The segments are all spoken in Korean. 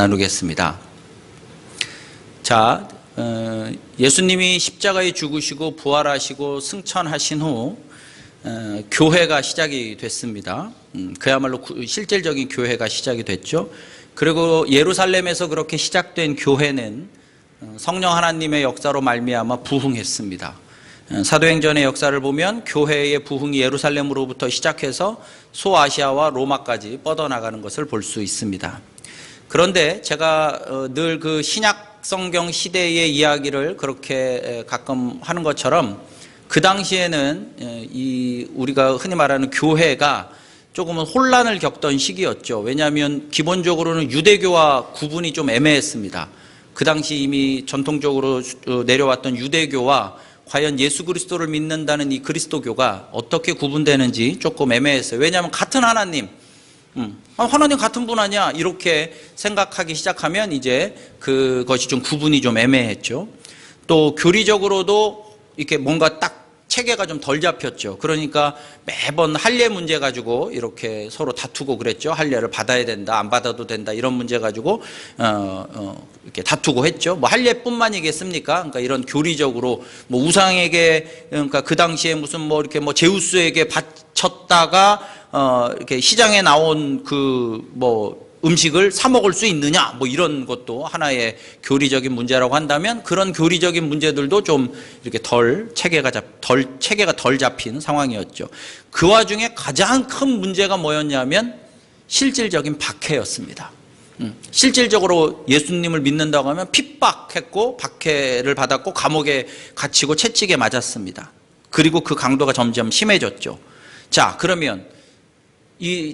나누겠습니다. 자, 예수님이 십자가에 죽으시고 부활하시고 승천하신 후 교회가 시작이 됐습니다. 그야말로 실질적인 교회가 시작이 됐죠. 그리고 예루살렘에서 그렇게 시작된 교회는 성령 하나님의 역사로 말미암아 부흥했습니다. 사도행전의 역사를 보면 교회의 부흥이 예루살렘으로부터 시작해서 소아시아와 로마까지 뻗어나가는 것을 볼 수 있습니다. 그런데 제가 늘 그 신약 성경 시대의 이야기를 그렇게 가끔 하는 것처럼 그 당시에는 우리가 흔히 말하는 교회가 조금은 혼란을 겪던 시기였죠. 왜냐하면 기본적으로는 유대교와 구분이 좀 애매했습니다. 그 당시 이미 전통적으로 내려왔던 유대교와 과연 예수 그리스도를 믿는다는 이 그리스도교가 어떻게 구분되는지 조금 애매했어요. 왜냐하면 같은 하나님, 하나님 같은 분 아니야? 이렇게 생각하기 시작하면 이제 그것이 좀 구분이 좀 애매했죠. 또 교리적으로도 이렇게 뭔가 딱 체계가 좀 덜 잡혔죠. 그러니까 매번 할례 문제 가지고 이렇게 서로 다투고 그랬죠. 할례를 받아야 된다, 안 받아도 된다, 이런 문제 가지고 이렇게 다투고 했죠. 뭐 할례뿐만이겠습니까? 그러니까 이런 교리적으로 뭐 우상에게, 그러니까 그 당시에 무슨 뭐 이렇게 뭐 제우스에게 바쳤다가 이렇게 시장에 나온 그 뭐 음식을 사 먹을 수 있느냐, 뭐 이런 것도 하나의 교리적인 문제라고 한다면 그런 교리적인 문제들도 좀 이렇게 체계가 덜 잡힌 상황이었죠. 그 와중에 가장 큰 문제가 뭐였냐면 실질적인 박해였습니다. 실질적으로 예수님을 믿는다고 하면 핍박했고 박해를 받았고 감옥에 갇히고 채찍에 맞았습니다. 그리고 그 강도가 점점 심해졌죠. 자, 그러면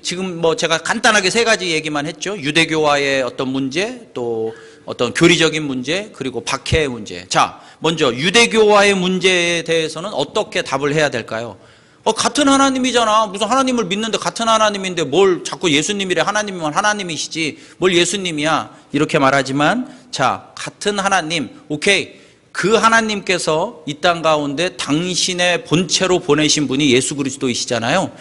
지금 뭐 제가 간단하게 세 가지 얘기만 했죠. 유대교와의 어떤 문제, 또 어떤 교리적인 문제, 그리고 박해의 문제. 자, 먼저 유대교와의 문제에 대해서는 어떻게 답을 해야 될까요? 같은 하나님이잖아. 무슨 하나님을 믿는데 같은 하나님인데 뭘 자꾸 예수님이래. 하나님이면 하나님이시지 뭘 예수님이야. 이렇게 말하지만, 자, 같은 하나님, 오케이. 그 하나님께서 이 땅 가운데 당신의 본체로 보내신 분이 예수 그리스도이시잖아요.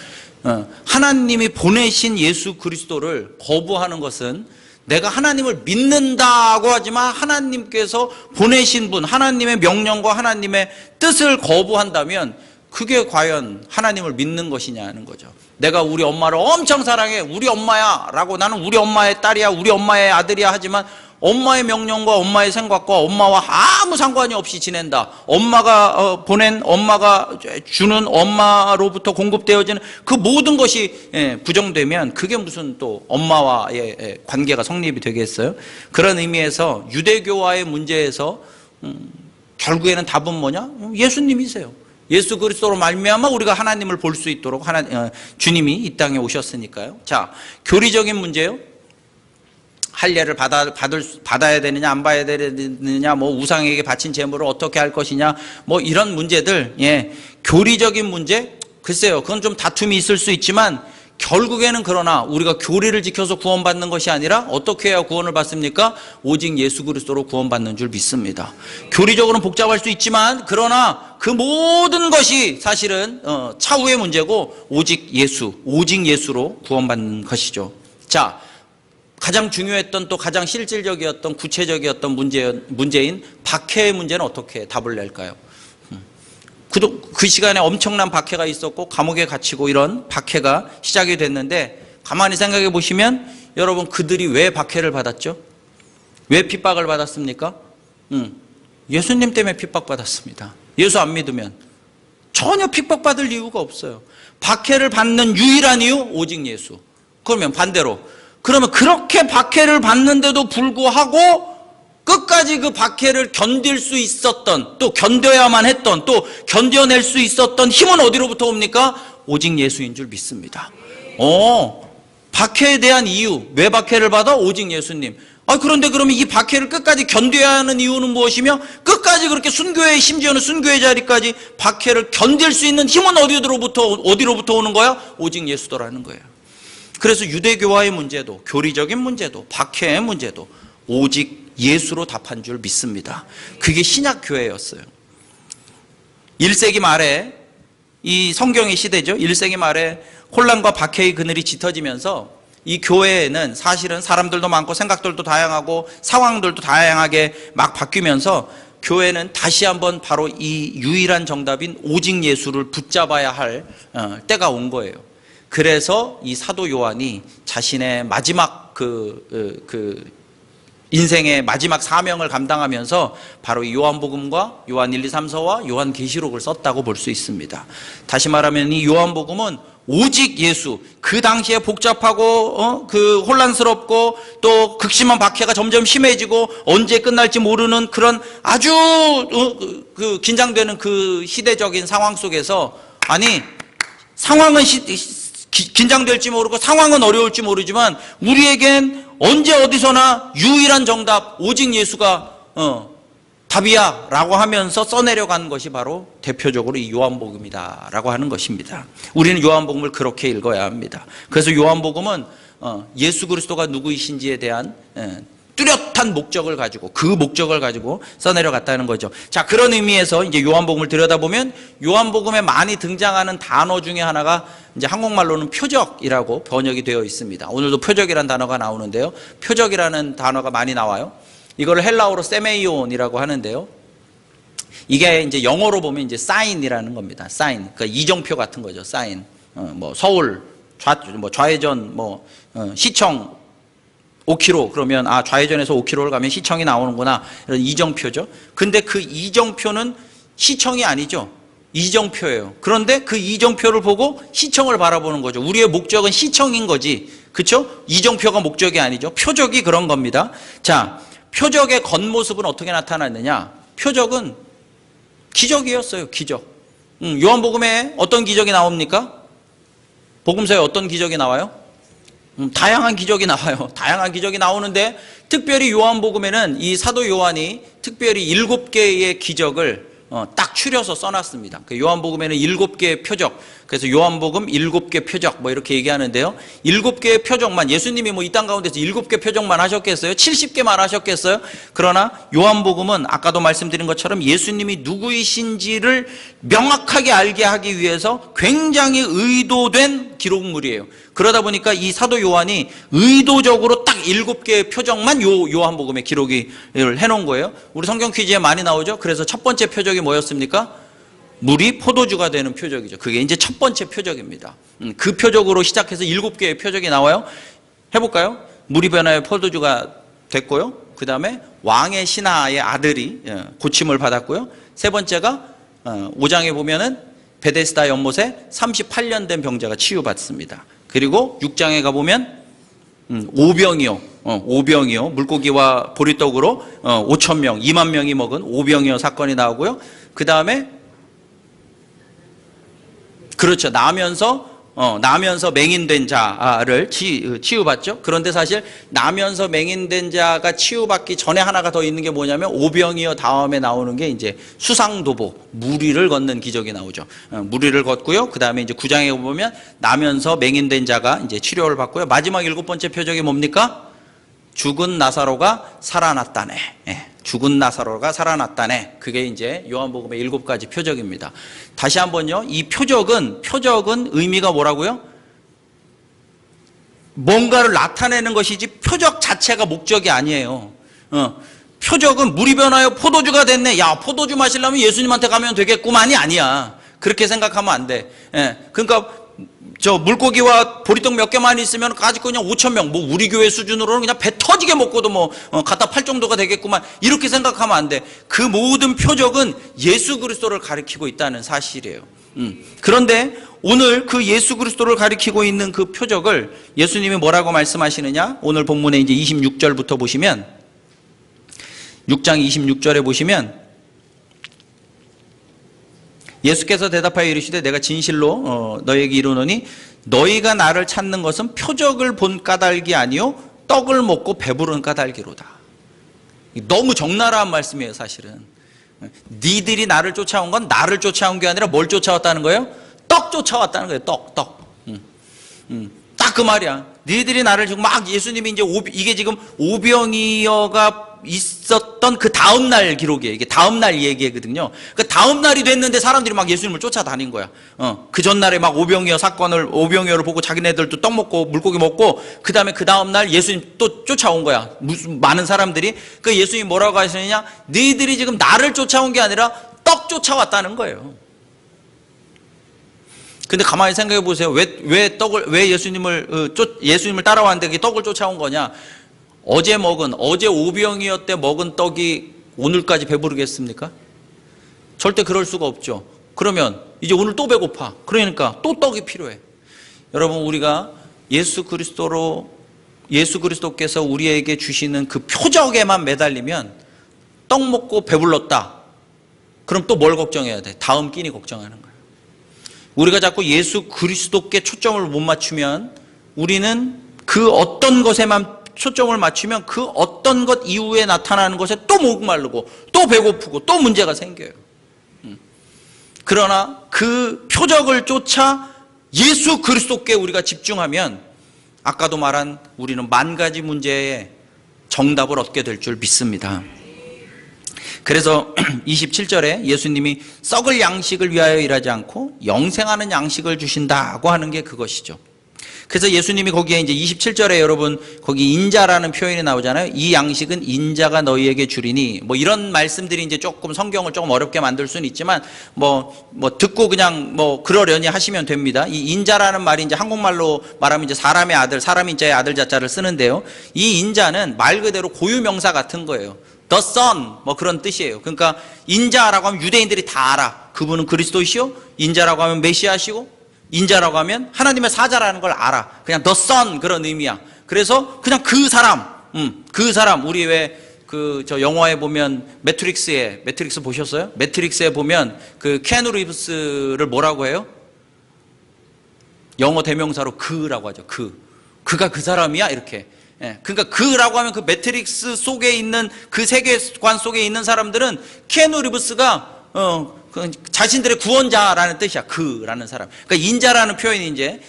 하나님이 보내신 예수 그리스도를 거부하는 것은 내가 하나님을 믿는다고 하지만 하나님께서 보내신 분, 하나님의 명령과 하나님의 뜻을 거부한다면 그게 과연 하나님을 믿는 것이냐는 거죠. 내가 우리 엄마를 엄청 사랑해, 우리 엄마야 라고, 나는 우리 엄마의 딸이야, 우리 엄마의 아들이야 하지만 엄마의 명령과 엄마의 생각과 엄마와 아무 상관이 없이 지낸다. 엄마가 엄마가 주는, 엄마로부터 공급되어지는 그 모든 것이 부정되면 그게 무슨 또 엄마와의 관계가 성립이 되겠어요? 그런 의미에서 유대교와의 문제에서 결국에는 답은 뭐냐? 예수님이세요. 예수 그리스도로 말미암아 우리가 하나님을 볼 수 있도록 주님이 이 땅에 오셨으니까요. 자, 교리적인 문제요. 할례를 받아야 되느냐, 안 받아야 되느냐, 뭐 우상에게 바친 제물을 어떻게 할 것이냐, 뭐 이런 문제들, 교리적인 문제, 글쎄요, 그건 좀 다툼이 있을 수 있지만 결국에는 그러나 우리가 교리를 지켜서 구원받는 것이 아니라 어떻게 해야 구원을 받습니까? 오직 예수 그리스도로 구원받는 줄 믿습니다. 교리적으로는 복잡할 수 있지만 그러나 그 모든 것이 사실은 차후의 문제고 오직 예수로 구원받는 것이죠. 자, 가장 중요했던, 또 가장 실질적이었던, 구체적이었던 문제인 박해의 문제는 어떻게 답을 낼까요? 그 시간에 엄청난 박해가 있었고 감옥에 갇히고 이런 박해가 시작이 됐는데, 가만히 생각해 보시면 여러분, 그들이 왜 박해를 받았죠? 왜 핍박을 받았습니까? 예수님 때문에 핍박받았습니다. 예수 안 믿으면 전혀 핍박받을 이유가 없어요. 박해를 받는 유일한 이유, 오직 예수. 그러면 반대로, 그러면 그렇게 박해를 받는데도 불구하고 끝까지 그 박해를 견딜 수 있었던, 또 견뎌야만 했던, 또 견뎌낼 수 있었던 힘은 어디로부터 옵니까? 오직 예수인 줄 믿습니다. 박해에 대한 이유, 왜 박해를 받아? 오직 예수님. 그런데 그러면 이 박해를 끝까지 견뎌야 하는 이유는 무엇이며, 끝까지 그렇게 심지어는 순교의 자리까지 박해를 견딜 수 있는 힘은 어디로부터 오는 거야? 오직 예수더라는 거예요. 그래서 유대교와의 문제도, 교리적인 문제도, 박해의 문제도 오직 예수로 답한 줄 믿습니다. 그게 신약교회였어요. 1세기 말에, 이 성경의 시대죠. 1세기 말에 혼란과 박해의 그늘이 짙어지면서 이 교회에는 사실은 사람들도 많고 생각들도 다양하고 상황들도 다양하게 막 바뀌면서 교회는 다시 한번 바로 이 유일한 정답인 오직 예수를 붙잡아야 할 때가 온 거예요. 그래서 이 사도 요한이 자신의 마지막 인생의 마지막 사명을 감당하면서 바로 이 요한복음과 요한 1, 2, 3, 4와 요한계시록을 썼다고 볼 수 있습니다. 다시 말하면 이 요한복음은 오직 예수, 그 당시에 복잡하고 그 혼란스럽고 또 극심한 박해가 점점 심해지고 언제 끝날지 모르는 그런 아주 그 긴장되는 그 시대적인 상황 속에서, 아니 상황은 긴장될지 모르고 상황은 어려울지 모르지만 우리에겐 언제 어디서나 유일한 정답 오직 예수가 답이야 라고 하면서 써내려간 것이 바로 대표적으로 이 요한복음이다 라고 하는 것입니다. 우리는 요한복음을 그렇게 읽어야 합니다. 그래서 요한복음은 예수 그리스도가 누구이신지에 대한 뚜렷한 목적을 가지고, 그 목적을 가지고 써내려갔다는 거죠. 자, 그런 의미에서 이제 요한복음을 들여다보면 요한복음에 많이 등장하는 단어 중에 하나가 이제 한국말로는 표적이라고 번역이 되어 있습니다. 오늘도 표적이라는 단어가 나오는데요. 표적이라는 단어가 많이 나와요. 이걸 헬라어로 세메이온이라고 하는데요. 이게 이제 영어로 보면 이제 사인이라는 겁니다. 사인. 그러니까 이정표 같은 거죠. 사인. 뭐 서울 좌회전 시청 5km 그러면 좌회전에서 5km를 가면 시청이 나오는구나. 이런 이정표죠. 근데 그 이정표는 시청이 아니죠. 이정표예요. 그런데 그 이정표를 보고 시청을 바라보는 거죠. 우리의 목적은 시청인 거지. 그렇죠? 이정표가 목적이 아니죠. 표적이 그런 겁니다. 자, 표적의 겉모습은 어떻게 나타났느냐? 표적은 기적이었어요. 기적. 요한복음에 어떤 기적이 나옵니까? 복음서에 어떤 기적이 나와요? 다양한 기적이 나와요. 다양한 기적이 나오는데 특별히 요한복음에는 이 사도 요한이 특별히 7개의 기적을 딱 추려서 써놨습니다. 그 요한복음에는 7개의 표적, 그래서 요한복음 7개 표적 이렇게 얘기하는데요. 7개의 표적만, 예수님이 이 땅 가운데서 7개 표적만 하셨겠어요? 70개만 하셨겠어요? 그러나 요한복음은 아까도 말씀드린 것처럼 예수님이 누구이신지를 명확하게 알게 하기 위해서 굉장히 의도된 기록물이에요. 그러다 보니까 이 사도 요한이 의도적으로 딱 7개의 표적만 요한복음에 기록을 해놓은 거예요. 우리 성경 퀴즈에 많이 나오죠. 그래서 첫 번째 표적이 뭐였습니까? 물이 포도주가 되는 표적이죠. 그게 이제 첫 번째 표적입니다. 그 표적으로 시작해서 7개의 표적이 나와요. 해볼까요? 물이 변하여 포도주가 됐고요. 그 다음에 왕의 신하의 아들이 고침을 받았고요. 세 번째가 5장에 보면은 베데스다 연못에 38년 된 병자가 치유받습니다. 그리고 6장에 가보면 오병이요. 물고기와 보리떡으로 5,000명, 2만 명이 먹은 오병이어 사건이 나오고요. 그 다음에 그렇죠. 나면서 맹인된 자를 치유받죠. 그런데 사실 나면서 맹인된 자가 치유받기 전에 하나가 더 있는 게 뭐냐면 오병이어 다음에 나오는 게 이제 수상도보, 무리를 걷는 기적이 나오죠. 무리를 걷고요. 그 다음에 이제 9장에 보면 나면서 맹인된 자가 이제 치료를 받고요. 마지막 7번째 표적이 뭡니까? 죽은 나사로가 살아났다네. 죽은 나사로가 살아났다네. 그게 이제 요한복음의 7가지 표적입니다. 다시 한번요. 이 표적은 의미가 뭐라고요? 뭔가를 나타내는 것이지 표적 자체가 목적이 아니에요. 표적은 물이 변하여 포도주가 됐네. 야, 포도주 마시려면 예수님한테 가면 되겠구만이 아니야. 그렇게 생각하면 안 돼. 그러니까 물고기와 보리떡 몇 개만 있으면 가지고 그냥 5,000명, 우리 교회 수준으로는 그냥 배 터지게 먹고도 갖다 팔 정도가 되겠구만. 이렇게 생각하면 안 돼. 그 모든 표적은 예수 그리스도를 가리키고 있다는 사실이에요. 그런데 오늘 그 예수 그리스도를 가리키고 있는 그 표적을 예수님이 뭐라고 말씀하시느냐? 오늘 본문에 이제 26절부터 보시면, 6장 26절에 보시면, 예수께서 대답하여 이르시되 내가 진실로 너에게 이르노니 너희가 나를 찾는 것은 표적을 본 까닭이 아니요 떡을 먹고 배부른 까닭이로다. 너무 적나라한 말씀이에요. 사실은 니들이 나를 쫓아온 건 나를 쫓아온 게 아니라 뭘 쫓아왔다는 거예요? 떡 쫓아왔다는 거예요. 떡. 딱 그 말이야. 니들이 나를 지금 예수님이 이제 이게 지금 오병이어가 있었던 있었던 그 다음날 기록이에요. 이게 다음날 얘기거든요. 그 다음날이 됐는데 사람들이 막 예수님을 쫓아다닌 거야. 그 전날에 막 오병이어를 보고 자기네들도 떡 먹고 물고기 먹고, 그 다음에 그 다음날 예수님 또 쫓아온 거야. 무슨 많은 사람들이. 그 예수님이 뭐라고 하시느냐? 너희들이 지금 나를 쫓아온 게 아니라 떡 쫓아왔다는 거예요. 근데 가만히 생각해 보세요. 왜 예수님을 따라왔는데 그 떡을 쫓아온 거냐? 어제 오병이어 때 먹은 떡이 오늘까지 배부르겠습니까? 절대 그럴 수가 없죠. 그러면 이제 오늘 또 배고파. 그러니까 또 떡이 필요해. 여러분, 우리가 예수 그리스도께서 우리에게 주시는 그 표적에만 매달리면 떡 먹고 배불렀다. 그럼 또 뭘 걱정해야 돼? 다음 끼니 걱정하는 거예요. 우리가 자꾸 예수 그리스도께 초점을 못 맞추면, 우리는 그 어떤 것에만 초점을 맞추면 그 어떤 것 이후에 나타나는 것에 또 목마르고 또 배고프고 또 문제가 생겨요. 그러나 그 표적을 쫓아 예수 그리스도께 우리가 집중하면 아까도 말한 우리는 만 가지 문제의 정답을 얻게 될 줄 믿습니다. 그래서 27절에 예수님이 썩을 양식을 위하여 일하지 않고 영생하는 양식을 주신다고 하는 게 그것이죠. 그래서 예수님이 거기에 이제 27절에 여러분 거기 인자라는 표현이 나오잖아요. 이 양식은 인자가 너희에게 주리니, 뭐 이런 말씀들이 이제 조금 성경을 조금 어렵게 만들 수는 있지만 뭐 듣고 그냥 뭐 그러려니 하시면 됩니다. 이 인자라는 말이 이제 한국말로 말하면 이제 사람의 아들, 사람 인자의 아들 자자를 쓰는데요. 이 인자는 말 그대로 고유명사 같은 거예요. The Son 뭐 그런 뜻이에요. 그러니까 인자라고 하면 유대인들이 다 알아. 그분은 그리스도이시오. 인자라고 하면 메시아시고, 인자라고 하면 하나님의 사자라는 걸 알아. 그냥 The Son 그런 의미야. 그래서 그냥 그 사람 우리 왜 저 영화에 보면 매트릭스 보셨어요? 매트릭스에 보면 그 키아누 리브스를 뭐라고 해요? 영어 대명사로 그라고 하죠. 그가 그 사람이야 이렇게. 예, 그러니까 그라고 하면 그 매트릭스 속에 있는 그 세계관 속에 있는 사람들은 키아누 리브스가 자신들의 구원자라는 뜻이야. 그라는 사람. 그러니까 인자라는 표현이 이제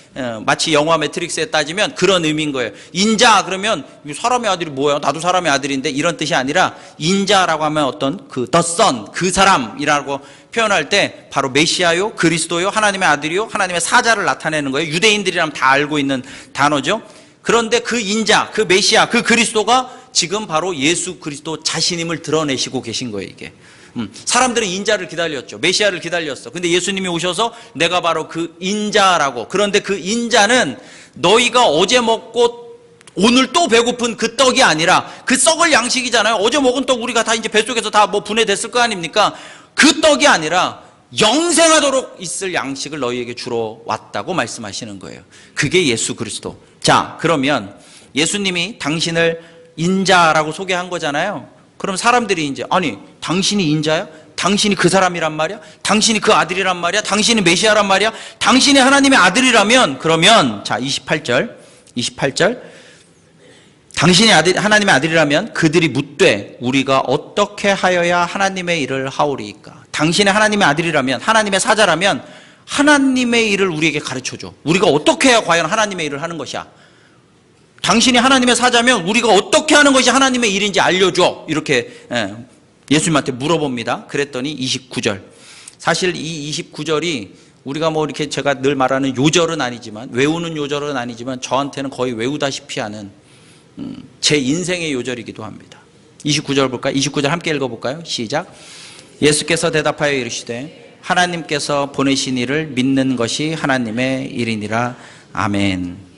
마치 영화 매트릭스에 따지면 그런 의미인 거예요. 인자 그러면 사람의 아들이 뭐야? 나도 사람의 아들인데 이런 뜻이 아니라 인자라고 하면 어떤 그 The Son 그 사람이라고 표현할 때 바로 메시아요, 그리스도요, 하나님의 아들이요, 하나님의 사자를 나타내는 거예요. 유대인들이라면 다 알고 있는 단어죠. 그런데 그 인자, 그 메시아, 그 그리스도가 지금 바로 예수 그리스도 자신임을 드러내시고 계신 거예요, 이게. 사람들은 인자를 기다렸죠. 메시아를 기다렸어. 근데 예수님이 오셔서 내가 바로 그 인자라고. 그런데 그 인자는 너희가 어제 먹고 오늘 또 배고픈 그 떡이 아니라 그 썩을 양식이잖아요. 어제 먹은 떡 우리가 다 이제 뱃속에서 다 뭐 분해됐을 거 아닙니까? 그 떡이 아니라 영생하도록 있을 양식을 너희에게 주러 왔다고 말씀하시는 거예요. 그게 예수 그리스도. 자, 그러면 예수님이 당신을 인자라고 소개한 거잖아요. 그럼 사람들이 이제 아니 당신이 인자야? 당신이 그 사람이란 말이야? 당신이 그 아들이란 말이야? 당신이 메시아란 말이야? 당신이 하나님의 아들이라면, 그러면 자 28절 당신이 하나님의 아들이라면 그들이 묻되 우리가 어떻게 하여야 하나님의 일을 하오리이까? 당신이 하나님의 아들이라면, 하나님의 사자라면 하나님의 일을 우리에게 가르쳐줘. 우리가 어떻게 해야 과연 하나님의 일을 하는 것이야? 당신이 하나님의 사자면 우리가 어떻게 하는 것이 하나님의 일인지 알려줘. 이렇게 예수님한테 물어봅니다. 그랬더니 29절. 사실 이 29절이 우리가 뭐 이렇게 제가 늘 말하는 요절은 아니지만, 외우는 요절은 아니지만 저한테는 거의 외우다시피 하는 제 인생의 요절이기도 합니다. 29절 볼까요? 29절 함께 읽어볼까요? 시작. 예수께서 대답하여 이르시되 하나님께서 보내신 이를 믿는 것이 하나님의 일이니라. 아멘.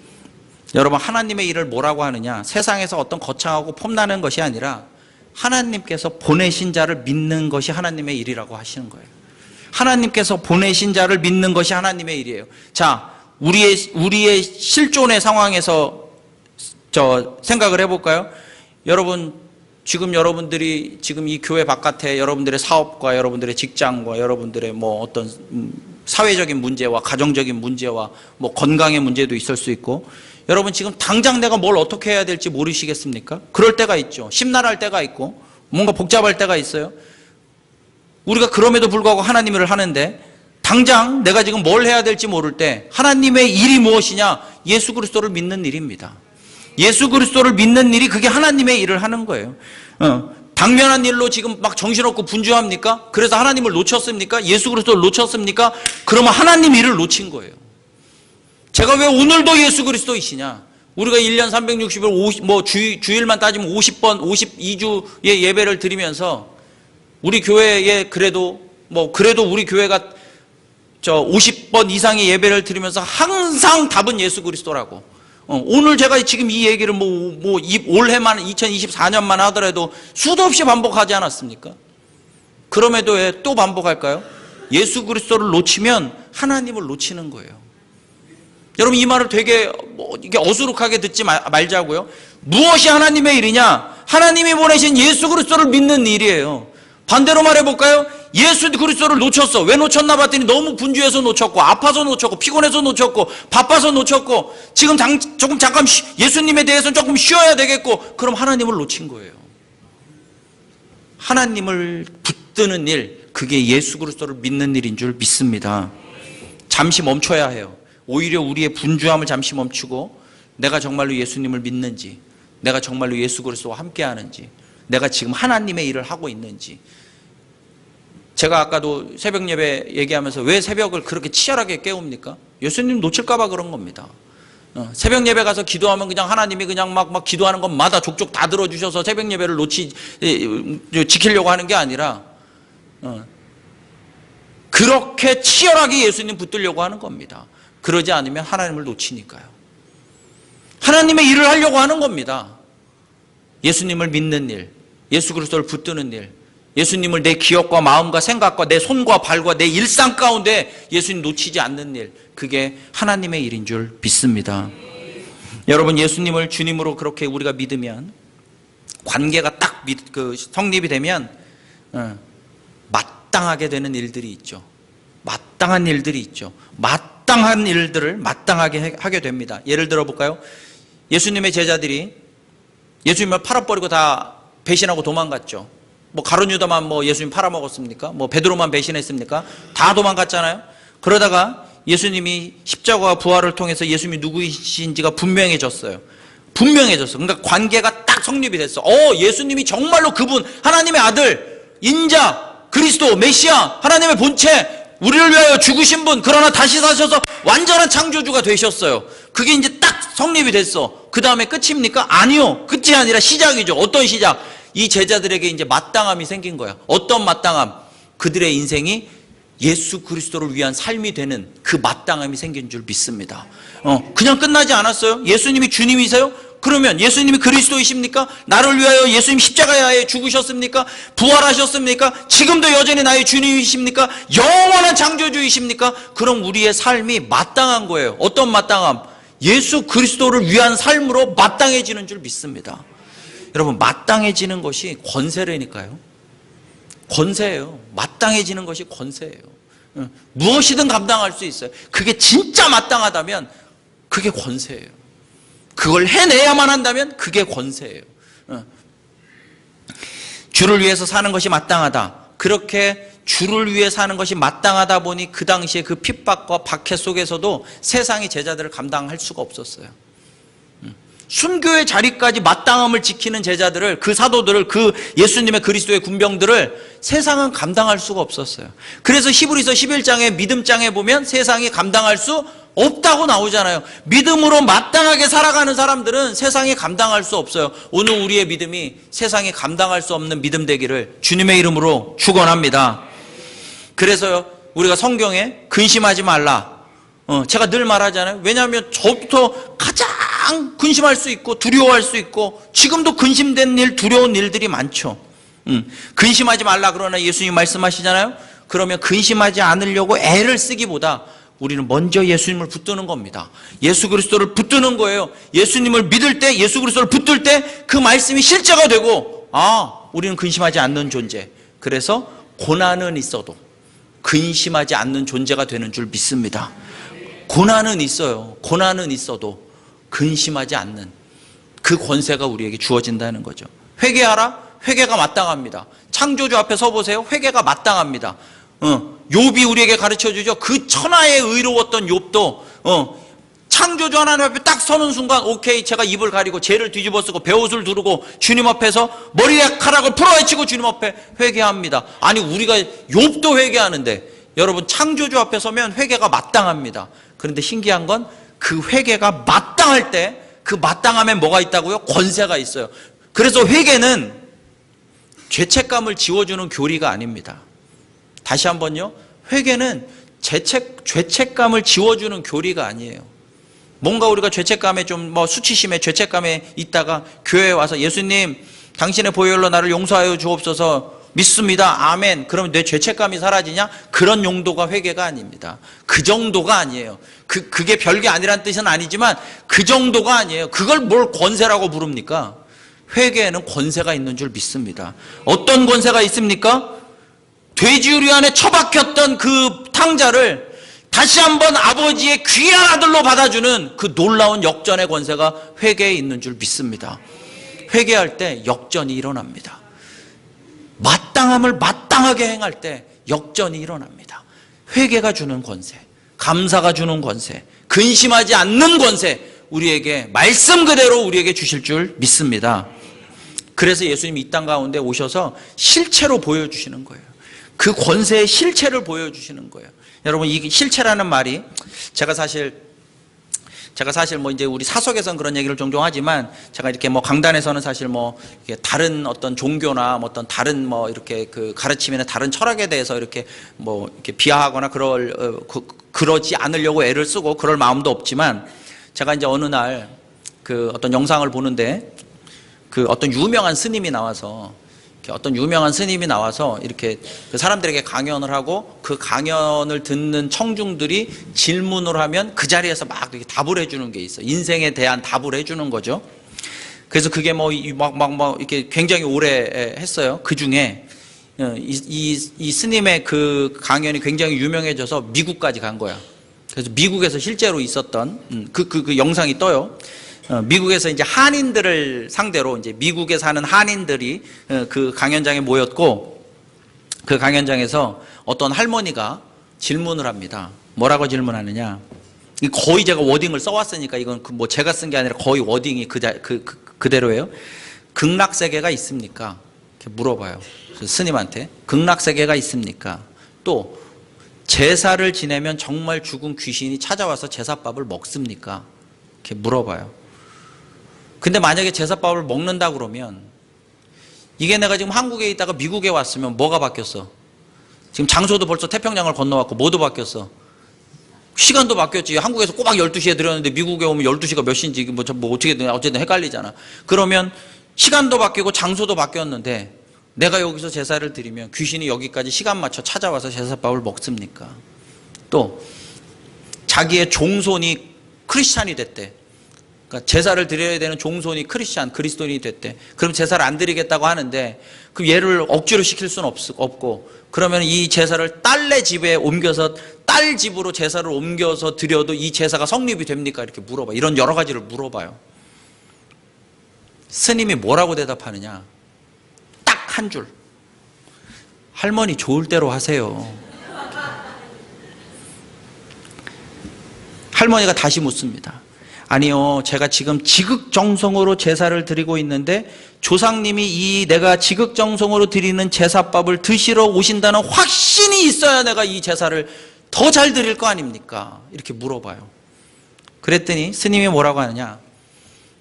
여러분, 하나님의 일을 뭐라고 하느냐? 세상에서 어떤 거창하고 폼나는 것이 아니라 하나님께서 보내신 자를 믿는 것이 하나님의 일이라고 하시는 거예요. 하나님께서 보내신 자를 믿는 것이 하나님의 일이에요. 자, 우리의 실존의 상황에서 생각을 해볼까요? 여러분, 지금 여러분들이 지금 이 교회 바깥에 여러분들의 사업과 여러분들의 직장과 여러분들의 뭐 어떤 사회적인 문제와 가정적인 문제와 뭐 건강의 문제도 있을 수 있고, 여러분 지금 당장 내가 뭘 어떻게 해야 될지 모르시겠습니까? 그럴 때가 있죠. 심란할 때가 있고 뭔가 복잡할 때가 있어요. 우리가 그럼에도 불구하고 하나님을 하는데 당장 내가 지금 뭘 해야 될지 모를 때 하나님의 일이 무엇이냐? 예수 그리스도를 믿는 일입니다. 예수 그리스도를 믿는 일이 그게 하나님의 일을 하는 거예요. 당면한 일로 지금 막 정신없고 분주합니까? 그래서 하나님을 놓쳤습니까? 예수 그리스도를 놓쳤습니까? 그러면 하나님 일을 놓친 거예요. 제가 왜 오늘도 예수 그리스도이시냐? 우리가 1년 360일 주일만 따지면 50번 52주의 예배를 드리면서 우리 교회에 그래도 우리 교회가 50번 이상의 예배를 드리면서 항상 답은 예수 그리스도라고. 오늘 제가 지금 이 얘기를 올해만 2024년만 하더라도 수도 없이 반복하지 않았습니까? 그럼에도 왜 또 반복할까요? 예수 그리스도를 놓치면 하나님을 놓치는 거예요. 여러분 이 말을 되게 이게 어수룩하게 듣지 말자고요. 무엇이 하나님의 일이냐? 하나님이 보내신 예수 그리스도를 믿는 일이에요. 반대로 말해볼까요? 예수 그리스도를 놓쳤어. 왜 놓쳤나 봤더니 너무 분주해서 놓쳤고, 아파서 놓쳤고, 피곤해서 놓쳤고, 바빠서 놓쳤고, 지금 잠깐 예수님에 대해서는 조금 쉬어야 되겠고, 그럼 하나님을 놓친 거예요. 하나님을 붙드는 일, 그게 예수 그리스도를 믿는 일인 줄 믿습니다. 잠시 멈춰야 해요. 오히려 우리의 분주함을 잠시 멈추고, 내가 정말로 예수님을 믿는지, 내가 정말로 예수 그리스도와 함께 하는지, 내가 지금 하나님의 일을 하고 있는지. 제가 아까도 새벽 예배 얘기하면서 왜 새벽을 그렇게 치열하게 깨웁니까? 예수님 놓칠까 봐 그런 겁니다. 새벽 예배 가서 기도하면 그냥 하나님이 그냥 막 기도하는 것마다 족족 다 들어주셔서 새벽 예배를 지키려고 하는 게 아니라 그렇게 치열하게 예수님 붙들려고 하는 겁니다. 그러지 않으면 하나님을 놓치니까요. 하나님의 일을 하려고 하는 겁니다. 예수님을 믿는 일, 예수 그리스도를 붙드는 일, 예수님을 내 기억과 마음과 생각과 내 손과 발과 내 일상 가운데 예수님 놓치지 않는 일, 그게 하나님의 일인 줄 믿습니다. 여러분 예수님을 주님으로 그렇게 우리가 믿으면, 관계가 딱 성립이 되면 마땅하게 되는 일들이 있죠. 마땅한 일들이 있죠. 마땅한 일들을 마땅하게 하게 됩니다. 예를 들어 볼까요? 예수님의 제자들이 예수님을 팔아버리고 다 배신하고 도망갔죠. 가룟 유다만 예수님 팔아먹었습니까? 베드로만 배신했습니까? 다 도망갔잖아요. 그러다가 예수님이 십자가와 부활을 통해서 예수님이 누구이신지가 분명해졌어요. 그러니까 관계가 딱 성립이 됐어. 예수님이 정말로 그분, 하나님의 아들, 인자, 그리스도, 메시아, 하나님의 본체, 우리를 위하여 죽으신 분, 그러나 다시 사셔서 완전한 창조주가 되셨어요. 그게 이제 딱 성립이 됐어. 그 다음에 끝입니까? 아니요. 끝이 아니라 시작이죠. 어떤 시작? 이 제자들에게 이제 마땅함이 생긴 거야. 어떤 마땅함? 그들의 인생이 예수 그리스도를 위한 삶이 되는 그 마땅함이 생긴 줄 믿습니다. 그냥 끝나지 않았어요. 예수님이 주님이세요? 그러면 예수님이 그리스도이십니까? 나를 위하여 예수님 십자가에 죽으셨습니까? 부활하셨습니까? 지금도 여전히 나의 주님이십니까? 영원한 창조주이십니까? 그럼 우리의 삶이 마땅한 거예요. 어떤 마땅함? 예수 그리스도를 위한 삶으로 마땅해지는 줄 믿습니다. 여러분 마땅해지는 것이 권세라니까요. 권세예요. 마땅해지는 것이 권세예요. 무엇이든 감당할 수 있어요. 그게 진짜 마땅하다면 그게 권세예요. 그걸 해내야만 한다면 그게 권세예요. 주를 위해서 사는 것이 마땅하다. 그렇게 주를 위해 사는 것이 마땅하다 보니 그 당시에 그 핍박과 박해 속에서도 세상이 제자들을 감당할 수가 없었어요. 순교의 자리까지 마땅함을 지키는 제자들을, 그 사도들을, 그 예수님의 그리스도의 군병들을 세상은 감당할 수가 없었어요. 그래서 히브리서 11장의 믿음장에 보면 세상이 감당할 수 없다고 나오잖아요. 믿음으로 마땅하게 살아가는 사람들은 세상이 감당할 수 없어요. 오늘 우리의 믿음이 세상이 감당할 수 없는 믿음 되기를 주님의 이름으로 축원합니다. 그래서 우리가 성경에 근심하지 말라, 제가 늘 말하잖아요. 왜냐하면 저부터 가장 근심할 수 있고 두려워할 수 있고 지금도 근심된 일, 두려운 일들이 많죠. 근심하지 말라 그러나 예수님 말씀하시잖아요. 그러면 근심하지 않으려고 애를 쓰기보다 우리는 먼저 예수님을 붙드는 겁니다. 예수 그리스도를 붙드는 거예요. 예수님을 믿을 때, 예수 그리스도를 붙들 때 그 말씀이 실제가 되고, 우리는 근심하지 않는 존재. 그래서 고난은 있어도 근심하지 않는 존재가 되는 줄 믿습니다. 고난은 있어요. 고난은 있어도 근심하지 않는 그 권세가 우리에게 주어진다는 거죠. 회개하라? 회개가 마땅합니다. 창조주 앞에 서보세요. 회개가 마땅합니다. 욥이 우리에게 가르쳐주죠. 그 천하에 의로웠던 욥도 창조주 하나님 앞에 딱 서는 순간 오케이, 제가 입을 가리고 죄를 뒤집어 쓰고 베옷을 두르고 주님 앞에서 머리카락을 풀어헤치고 주님 앞에 회개합니다. 아니, 우리가 욥도 회개하는데 여러분, 창조주 앞에 서면 회개가 마땅합니다. 그런데 신기한 건 그 회개가 마땅할 때 그 마땅함에 뭐가 있다고요? 권세가 있어요. 그래서 회개는 죄책감을 지워주는 교리가 아닙니다. 다시 한번요, 회개는 죄책감을 지워주는 교리가 아니에요. 뭔가 우리가 죄책감에 좀 수치심에 죄책감에 있다가 교회에 와서 예수님, 당신의 보혈로 나를 용서하여 주옵소서, 믿습니다, 아멘. 그러면 내 죄책감이 사라지냐? 그런 용도가 회개가 아닙니다. 그 정도가 아니에요. 그게 별게 아니란 뜻은 아니지만 그 정도가 아니에요. 그걸 뭘 권세라고 부릅니까? 회개에는 권세가 있는 줄 믿습니다. 어떤 권세가 있습니까? 돼지우리 안에 처박혔던 그 탕자를 다시 한번 아버지의 귀한 아들로 받아주는 그 놀라운 역전의 권세가 회개에 있는 줄 믿습니다. 회개할 때 역전이 일어납니다. 마땅함을 마땅하게 행할 때 역전이 일어납니다. 회개가 주는 권세, 감사가 주는 권세, 근심하지 않는 권세, 우리에게 말씀 그대로 우리에게 주실 줄 믿습니다. 그래서 예수님이 이 땅 가운데 오셔서 실체로 보여주시는 거예요. 그 권세의 실체를 보여주시는 거예요. 여러분, 이 실체라는 말이 제가 사실 이제 우리 사석에서는 그런 얘기를 종종 하지만 제가 이렇게 강단에서는 사실 이렇게 다른 어떤 종교나 어떤 다른 이렇게 그 가르침이나 다른 철학에 대해서 이렇게 이렇게 비하하거나 그러지 않으려고 애를 쓰고 그럴 마음도 없지만, 제가 이제 어느 날 그 어떤 영상을 보는데 그 어떤 유명한 스님이 나와서 이렇게 그 사람들에게 강연을 하고, 그 강연을 듣는 청중들이 질문을 하면 그 자리에서 막 이렇게 답을 해주는 게 있어요. 인생에 대한 답을 해주는 거죠. 그래서 그게 이렇게 굉장히 오래 했어요. 그 중에 이 스님의 그 강연이 굉장히 유명해져서 미국까지 간 거야. 그래서 미국에서 실제로 있었던 그 영상이 떠요. 미국에서 이제 한인들을 상대로 이제 미국에 사는 한인들이 그 강연장에 모였고, 그 강연장에서 어떤 할머니가 질문을 합니다. 뭐라고 질문하느냐? 거의 제가 워딩을 써왔으니까 이건 제가 쓴 게 아니라 거의 워딩이 그대로예요. 극락세계가 있습니까? 이렇게 물어봐요. 스님한테. 극락세계가 있습니까? 또 제사를 지내면 정말 죽은 귀신이 찾아와서 제사밥을 먹습니까? 이렇게 물어봐요. 근데 만약에 제사밥을 먹는다 그러면, 이게 내가 지금 한국에 있다가 미국에 왔으면 뭐가 바뀌었어? 지금 장소도 벌써 태평양을 건너왔고 뭐도 바뀌었어? 시간도 바뀌었지. 한국에서 꼬박 12시에 들었는데 미국에 오면 12시가 몇 시인지 어쨌든 헷갈리잖아. 그러면 시간도 바뀌고 장소도 바뀌었는데 내가 여기서 제사를 드리면 귀신이 여기까지 시간 맞춰 찾아와서 제사밥을 먹습니까? 또 자기의 종손이 크리스찬이 됐대. 그러니까 제사를 드려야 되는 종손이 그리스도인이 됐대. 그럼 제사를 안 드리겠다고 하는데, 그 얘를 억지로 시킬 수는 없고, 그러면 이 제사를 딸네 집에 옮겨서 딸 집으로 제사를 옮겨서 드려도 이 제사가 성립이 됩니까? 이렇게 물어봐. 이런 여러 가지를 물어봐요. 스님이 뭐라고 대답하느냐? 딱 한 줄. 할머니 좋을 대로 하세요. 할머니가 다시 묻습니다. 아니요, 제가 지금 지극정성으로 제사를 드리고 있는데 조상님이 내가 지극정성으로 드리는 제사밥을 드시러 오신다는 확신이 있어야 내가 이 제사를 더 잘 드릴 거 아닙니까? 이렇게 물어봐요. 그랬더니 스님이 뭐라고 하느냐?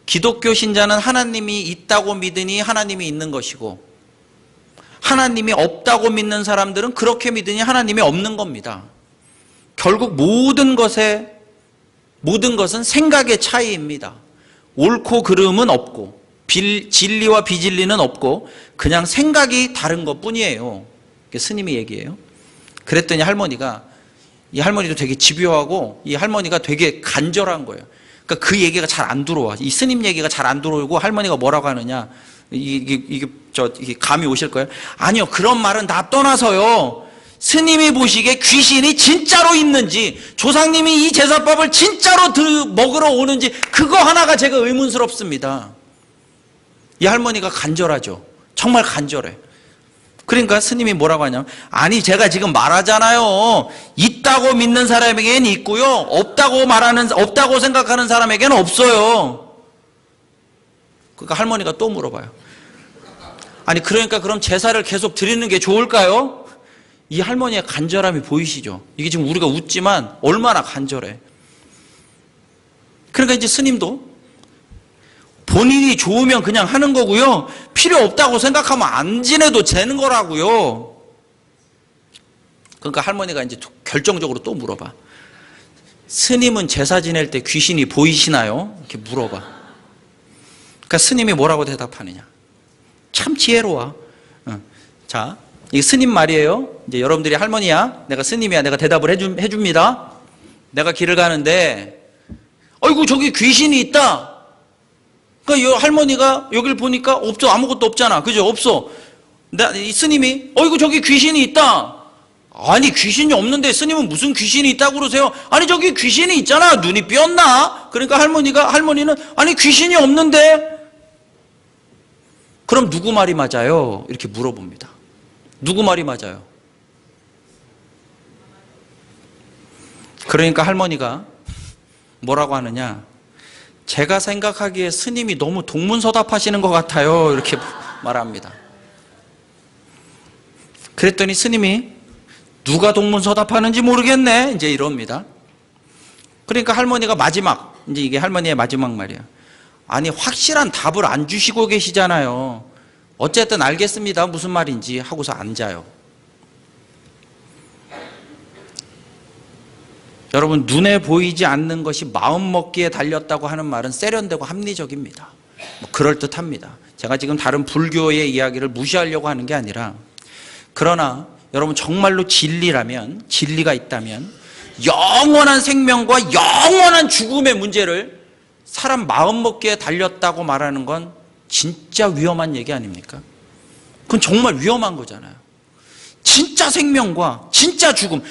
기독교 신자는 하나님이 있다고 믿으니 하나님이 있는 것이고, 하나님이 없다고 믿는 사람들은 그렇게 믿으니 하나님이 없는 겁니다. 결국 모든 것은 생각의 차이입니다. 옳고 그름은 없고 진리와 비진리는 없고 그냥 생각이 다른 것뿐이에요. 스님이 얘기해요. 그랬더니 이 할머니도 되게 집요하고 이 할머니가 되게 간절한 거예요. 그러니까 그 얘기가 잘 안 들어와. 이 스님 얘기가 잘 안 들어오고 할머니가 뭐라고 하느냐? 이게 감이 오실 거예요. 아니요, 그런 말은 다 떠나서요. 스님이 보시기에 귀신이 진짜로 있는지, 조상님이 이 제사밥을 진짜로 먹으러 오는지, 그거 하나가 제가 의문스럽습니다. 이 할머니가 간절하죠. 정말 간절해. 그러니까 스님이 뭐라고 하냐면, 아니 제가 지금 말하잖아요. 있다고 믿는 사람에게는 있고요, 없다고 생각하는 사람에게는 없어요. 그러니까 할머니가 또 물어봐요. 아니 그러니까 그럼 제사를 계속 드리는 게 좋을까요? 이 할머니의 간절함이 보이시죠? 이게 지금 우리가 웃지만 얼마나 간절해. 그러니까 이제 스님도 본인이 좋으면 그냥 하는 거고요, 필요 없다고 생각하면 안 지내도 되는 거라고요. 그러니까 할머니가 이제 결정적으로 또 물어봐. 스님은 제사 지낼 때 귀신이 보이시나요? 이렇게 물어봐. 그러니까 스님이 뭐라고 대답하느냐. 참 지혜로워. 자, 이 스님 말이에요. 이제 여러분들이 할머니야, 내가 스님이야, 내가 대답을 해줍니다. 내가 길을 가는데, 어이구 저기 귀신이 있다. 그러니까 할머니가 여길 보니까 없어, 아무것도 없잖아, 그죠? 없어. 이 스님이 어이구 저기 귀신이 있다. 아니 귀신이 없는데 스님은 무슨 귀신이 있다고 그러세요? 아니 저기 귀신이 있잖아. 눈이 삐었나? 그러니까 할머니는 아니 귀신이 없는데. 그럼 누구 말이 맞아요? 이렇게 물어봅니다. 누구 말이 맞아요? 그러니까 할머니가 뭐라고 하느냐, 제가 생각하기에 스님이 너무 동문서답하시는 것 같아요, 이렇게 말합니다. 그랬더니 스님이 누가 동문서답하는지 모르겠네, 이제 이럽니다. 그러니까 할머니가 마지막, 이제 이게 할머니의 마지막 말이에요. 아니 확실한 답을 안 주시고 계시잖아요. 어쨌든 알겠습니다, 무슨 말인지 하고서 앉아요. 여러분, 눈에 보이지 않는 것이 마음 먹기에 달렸다고 하는 말은 세련되고 합리적입니다. 그럴듯합니다. 제가 지금 다른 불교의 이야기를 무시하려고 하는 게 아니라, 그러나 여러분 정말로 진리라면, 진리가 있다면 영원한 생명과 영원한 죽음의 문제를 사람 마음 먹기에 달렸다고 말하는 건 진짜 위험한 얘기 아닙니까? 그건 정말 위험한 거잖아요. 진짜 생명과 진짜 죽음,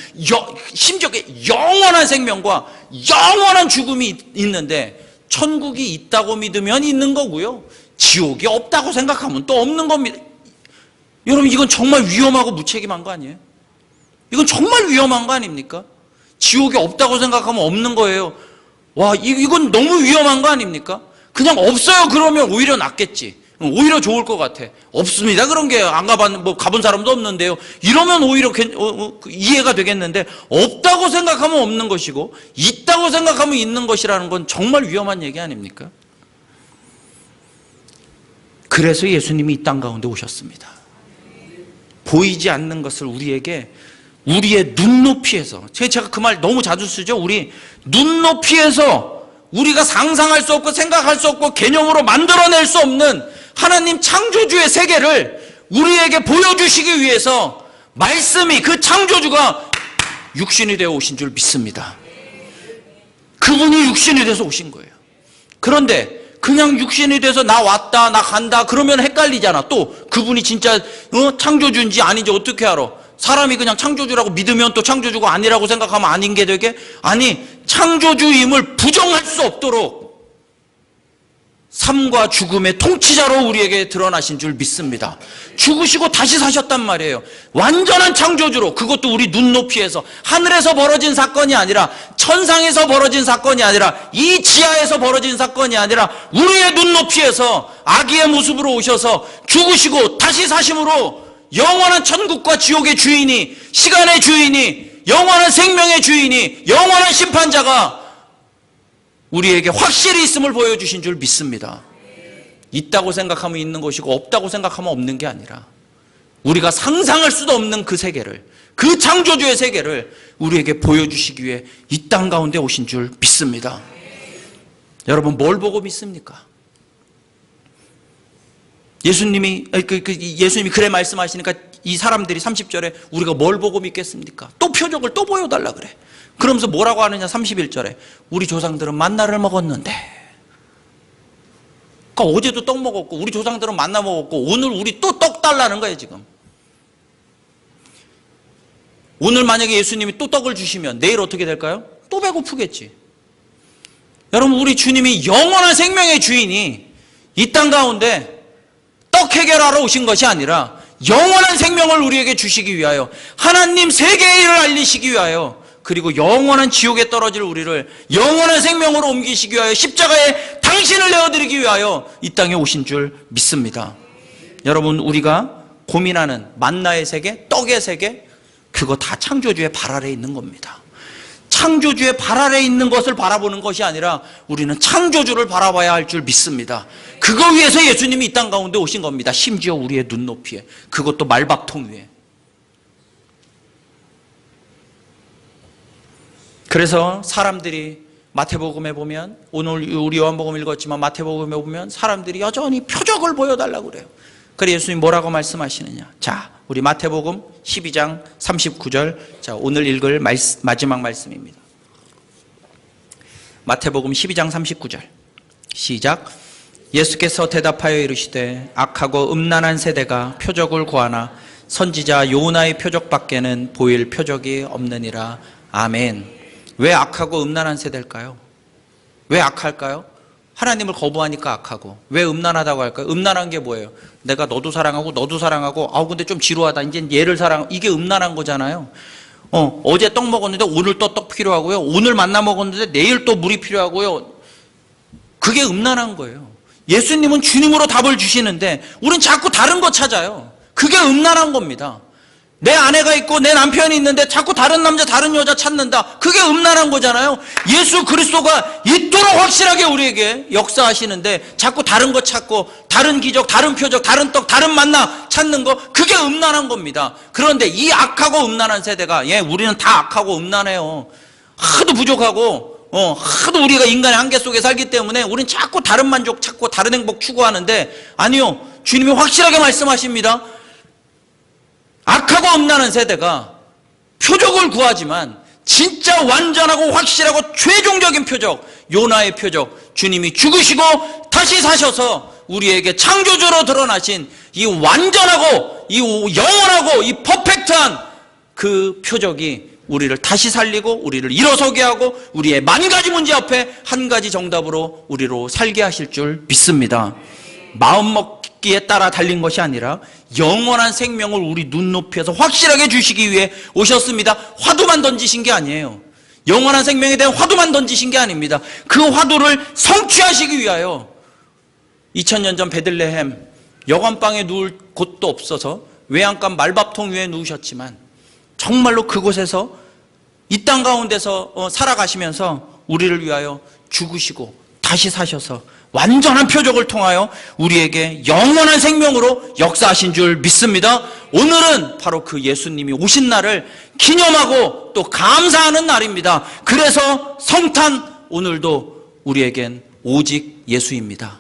심지어 영원한 생명과 영원한 죽음이 있는데, 천국이 있다고 믿으면 있는 거고요, 지옥이 없다고 생각하면 또 없는 겁니다. 여러분, 이건 정말 위험하고 무책임한 거 아니에요? 이건 정말 위험한 거 아닙니까? 지옥이 없다고 생각하면 없는 거예요. 와, 이건 너무 위험한 거 아닙니까? 그냥 없어요 그러면 오히려 낫겠지, 오히려 좋을 것 같아. 없습니다, 그런 게 안 가본 사람도 없는데요, 이러면 오히려 이해가 되겠는데, 없다고 생각하면 없는 것이고 있다고 생각하면 있는 것이라는 건 정말 위험한 얘기 아닙니까? 그래서 예수님이 이 땅 가운데 오셨습니다. 보이지 않는 것을 우리에게, 우리의 눈높이에서, 제가 그 말 너무 자주 쓰죠. 우리 눈높이에서 우리가 상상할 수 없고 생각할 수 없고 개념으로 만들어낼 수 없는 하나님 창조주의 세계를 우리에게 보여주시기 위해서 말씀이, 그 창조주가 육신이 되어 오신 줄 믿습니다. 그분이 육신이 돼서 오신 거예요. 그런데 그냥 육신이 돼서 나 왔다, 나 간다 그러면 헷갈리잖아. 또 그분이 진짜 창조주인지 아닌지 어떻게 알아? 사람이 그냥 창조주라고 믿으면 또 창조주가 아니라고 생각하면 아닌 게 되게, 아니 창조주임을 부정할 수 없도록 삶과 죽음의 통치자로 우리에게 드러나신 줄 믿습니다. 죽으시고 다시 사셨단 말이에요. 완전한 창조주로, 그것도 우리 눈높이에서, 하늘에서 벌어진 사건이 아니라, 천상에서 벌어진 사건이 아니라, 이 지하에서 벌어진 사건이 아니라 우리의 눈높이에서 아기의 모습으로 오셔서 죽으시고 다시 사심으로 영원한 천국과 지옥의 주인이, 시간의 주인이, 영원한 생명의 주인이, 영원한 심판자가 우리에게 확실히 있음을 보여주신 줄 믿습니다. 있다고 생각하면 있는 것이고 없다고 생각하면 없는 게 아니라, 우리가 상상할 수도 없는 그 세계를, 그 창조주의 세계를 우리에게 보여주시기 위해 이 땅 가운데 오신 줄 믿습니다. 여러분, 뭘 보고 믿습니까? 예수님이 그래 말씀하시니까 이 사람들이 30절에 우리가 뭘 보고 믿겠습니까? 또 표적을 또 보여달라 그래. 그러면서 뭐라고 하느냐, 31절에 우리 조상들은 만나를 먹었는데. 그러니까 어제도 떡 먹었고 우리 조상들은 만나 먹었고 오늘 우리 또 떡 달라는 거예요. 지금 오늘 만약에 예수님이 또 떡을 주시면 내일 어떻게 될까요? 또 배고프겠지. 여러분, 우리 주님이 영원한 생명의 주인이 이 땅 가운데 떡 해결하러 오신 것이 아니라 영원한 생명을 우리에게 주시기 위하여, 하나님 세계의 일을 알리시기 위하여, 그리고 영원한 지옥에 떨어질 우리를 영원한 생명으로 옮기시기 위하여 십자가에 당신을 내어드리기 위하여 이 땅에 오신 줄 믿습니다. 여러분, 우리가 고민하는 만나의 세계, 떡의 세계, 그거 다 창조주의 발 아래에 있는 겁니다. 창조주의 발 아래에 있는 것을 바라보는 것이 아니라 우리는 창조주를 바라봐야 할 줄 믿습니다. 그거 위해서 예수님이 이 땅 가운데 오신 겁니다. 심지어 우리의 눈높이에, 그것도 말밥통 위에. 그래서 사람들이 마태복음에 보면, 오늘 우리 요한복음 읽었지만 마태복음에 보면 사람들이 여전히 표적을 보여달라고 그래요. 그래 예수님 뭐라고 말씀하시느냐. 자, 우리 마태복음 12장 39절, 자, 오늘 읽을 마지막 말씀입니다. 마태복음 12장 39절 시작. 예수께서 대답하여 이르시되 악하고 음란한 세대가 표적을 구하나 선지자 요나의 표적밖에는 보일 표적이 없느니라. 아멘. 왜 악하고 음란한 세대일까요? 왜 악할까요? 하나님을 거부하니까 악하고. 왜 음란하다고 할까요? 음란한 게 뭐예요? 내가 너도 사랑하고 너도 사랑하고, 근데 좀 지루하다, 이제 얘를 사랑하고, 이게 음란한 거잖아요. 어제 떡 먹었는데 오늘 또 떡 필요하고요, 오늘 만나 먹었는데 내일 또 물이 필요하고요. 그게 음란한 거예요. 예수님은 주님으로 답을 주시는데 우린 자꾸 다른 거 찾아요. 그게 음란한 겁니다. 내 아내가 있고 내 남편이 있는데 자꾸 다른 남자 다른 여자 찾는다. 그게 음란한 거잖아요. 예수 그리스도가 이토록 확실하게 우리에게 역사하시는데 자꾸 다른 거 찾고, 다른 기적, 다른 표적, 다른 떡, 다른 만나 찾는 거, 그게 음란한 겁니다. 그런데 이 악하고 음란한 세대가, 우리는 다 악하고 음란해요. 하도 부족하고 하도 우리가 인간의 한계 속에 살기 때문에 우린 자꾸 다른 만족 찾고 다른 행복 추구하는데, 아니요, 주님이 확실하게 말씀하십니다. 악하고 음란한 세대가 표적을 구하지만 진짜 완전하고 확실하고 최종적인 표적, 요나의 표적, 주님이 죽으시고 다시 사셔서 우리에게 창조주로 드러나신 이 완전하고 이 영원하고 이 퍼펙트한 그 표적이 우리를 다시 살리고 우리를 일어서게 하고 우리의 만 가지 문제 앞에 한 가지 정답으로 우리로 살게 하실 줄 믿습니다. 마음먹기에 따라 달린 것이 아니라 영원한 생명을 우리 눈높이에서 확실하게 주시기 위해 오셨습니다. 화두만 던지신 게 아니에요. 영원한 생명에 대한 화두만 던지신 게 아닙니다. 그 화두를 성취하시기 위하여 2000년 전 베들레헴 여관방에 누울 곳도 없어서 외양간 말밥통 위에 누우셨지만 정말로 그곳에서 이 땅 가운데서 살아가시면서 우리를 위하여 죽으시고 다시 사셔서 완전한 표적을 통하여 우리에게 영원한 생명으로 역사하신 줄 믿습니다. 오늘은 바로 그 예수님이 오신 날을 기념하고 또 감사하는 날입니다. 그래서 성탄, 오늘도 우리에겐 오직 예수입니다.